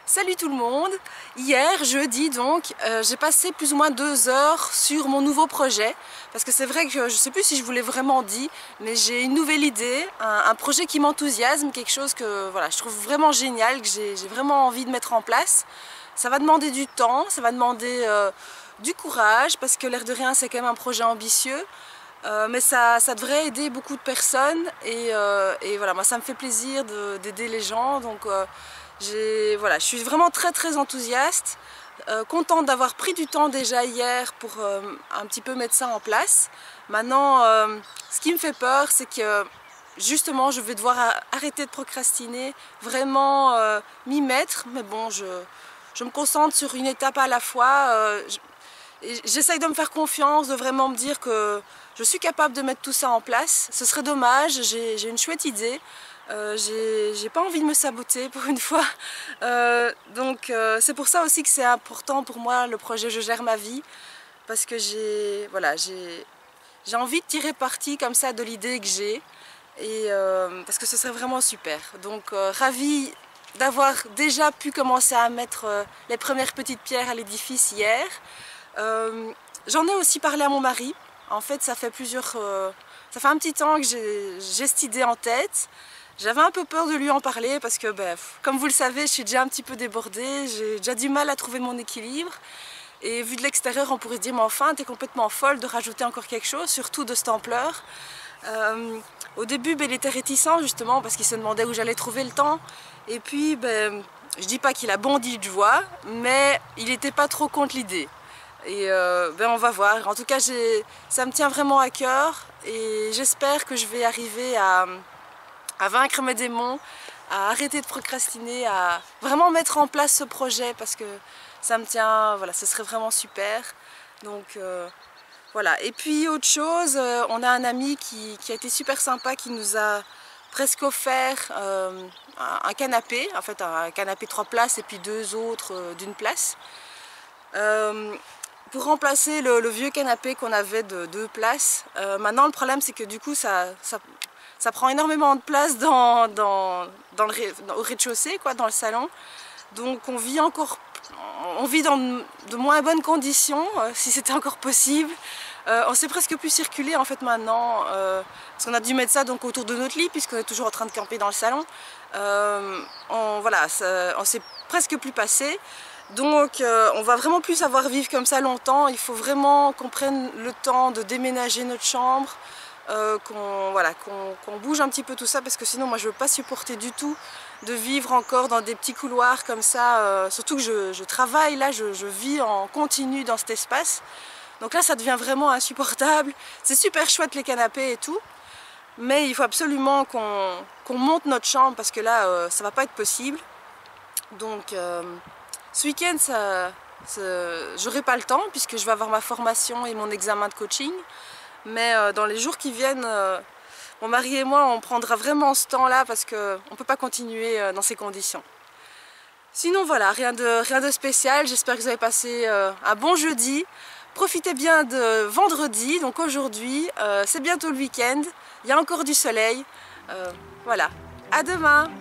Salut tout le monde! Hier, jeudi donc, j'ai passé plus ou moins 2 heures sur mon nouveau projet. Parce que c'est vrai que je ne sais plus si je vous l'ai vraiment dit, mais j'ai une nouvelle idée, un projet qui m'enthousiasme, quelque chose que voilà, je trouve vraiment génial, que j'ai vraiment envie de mettre en place. Ça va demander du temps, ça va demander du courage, parce que l'air de rien, c'est quand même un projet ambitieux. Mais ça devrait aider beaucoup de personnes et voilà, moi ça me fait plaisir d'aider les gens. Donc, voilà, je suis vraiment très enthousiaste, contente d'avoir pris du temps déjà hier pour un petit peu mettre ça en place. Maintenant, ce qui me fait peur, c'est que justement je vais devoir arrêter de procrastiner, vraiment m'y mettre, mais bon, je me concentre sur une étape à la fois. J'essaye de me faire confiance, de vraiment me dire que je suis capable de mettre tout ça en place. Ce serait dommage, j'ai une chouette idée. J'ai pas envie de me saboter pour une fois, donc c'est pour ça aussi que c'est important pour moi le projet Je gère ma vie, parce que j'ai envie de tirer parti comme ça de l'idée que j'ai, et parce que ce serait vraiment super. Donc ravie d'avoir déjà pu commencer à mettre les premières petites pierres à l'édifice hier. J'en ai aussi parlé à mon mari. En fait, ça fait un petit temps que j'ai cette idée en tête. J'avais un peu peur de lui en parler parce que, comme vous le savez, je suis déjà un petit peu débordée, j'ai déjà du mal à trouver mon équilibre. Et vu de l'extérieur, on pourrait se dire, mais enfin, t'es complètement folle de rajouter encore quelque chose, surtout de cette ampleur. Au début, il était réticent justement parce qu'il se demandait où j'allais trouver le temps. Et puis, je dis pas qu'il a bondi de joie, mais il n'était pas trop contre l'idée. Et on va voir. En tout cas, ça me tient vraiment à cœur et j'espère que je vais arriver à vaincre mes démons, à arrêter de procrastiner, à vraiment mettre en place ce projet parce que ça me tient, voilà, ce serait vraiment super. Donc voilà. Et puis autre chose, on a un ami qui a été super sympa, qui nous a presque offert un canapé, en fait un canapé 3 places et puis 2 autres d'une place. Pour remplacer le vieux canapé qu'on avait de 2 places. Maintenant le problème c'est que du coup ça prend énormément de place au rez-de-chaussée, dans le salon. Donc on vit dans de moins bonnes conditions, si c'était encore possible. On sait presque plus circuler en fait maintenant, parce qu'on a dû mettre ça donc autour de notre lit, puisqu'on est toujours en train de camper dans le salon. On sait presque plus passer. Donc on va vraiment plus savoir vivre comme ça longtemps. Il faut vraiment qu'on prenne le temps de déménager notre chambre, qu'on bouge un petit peu tout ça, parce que sinon moi je ne veux pas supporter du tout de vivre encore dans des petits couloirs comme ça, surtout que je travaille là, je vis en continu dans cet espace. Donc là ça devient vraiment insupportable. C'est super chouette les canapés et tout, mais il faut absolument qu'on monte notre chambre, parce que là ça va pas être possible. Donc ce week-end j'aurai pas le temps puisque je vais avoir ma formation et mon examen de coaching. Mais dans les jours qui viennent, mon mari et moi, on prendra vraiment ce temps-là parce qu'on ne peut pas continuer dans ces conditions. Sinon voilà, rien de spécial. J'espère que vous avez passé un bon jeudi. Profitez bien de vendredi, donc aujourd'hui, c'est bientôt le week-end. Il y a encore du soleil. Voilà, à demain!